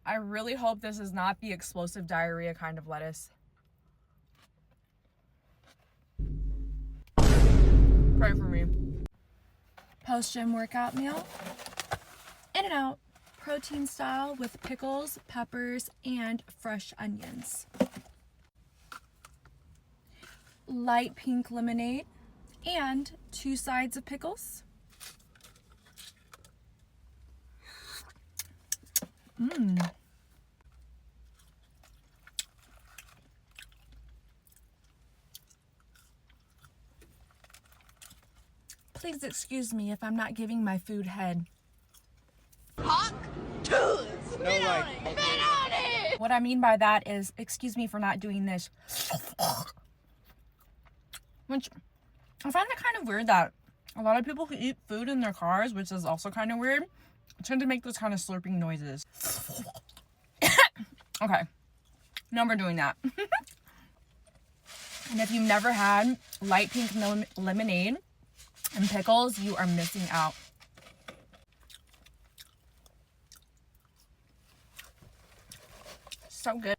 I really hope this is not the explosive diarrhea kind of lettuce. Pray for me. Post-gym workout meal. In-N-Out. Protein style with pickles, peppers, and fresh onions. Light pink lemonade and 2 sides of pickles. Please excuse me if I'm not giving my food head. Hawk tooth. Spit on it. Spit on it. What I mean by that is, excuse me for not doing this. Which, I find it kind of weird that a lot of people who eat food in their cars, which is also kind of weird, tend to make those kind of slurping noises. Okay, no more doing that. And if you've never had light pink lemonade and pickles, you are missing out. So good.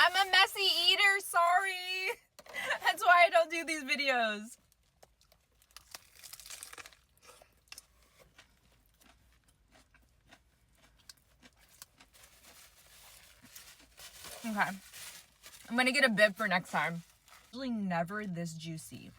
I'm a messy eater, sorry. That's why I don't do these videos. Okay. I'm gonna get a bib for next time. Usually never this juicy.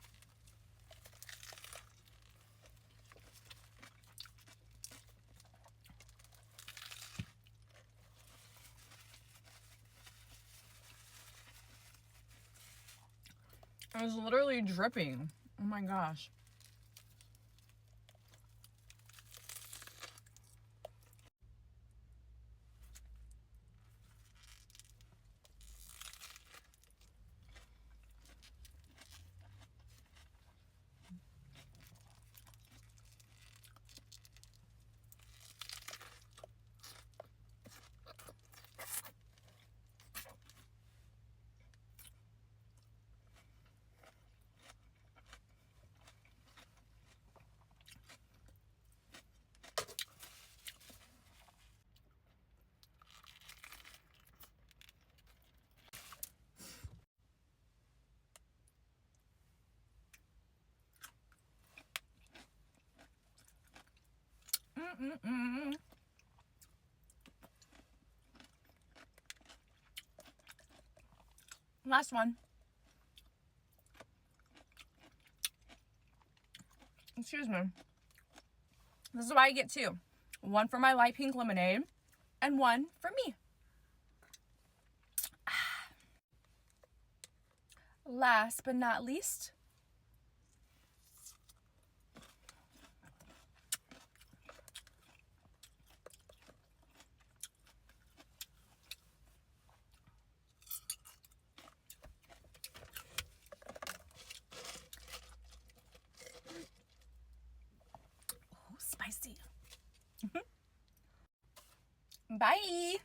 It was literally dripping. Oh my gosh. Last one. Excuse me. This is why I get 2. One for my light pink lemonade and one for me. Last but not least, spicy. Bye.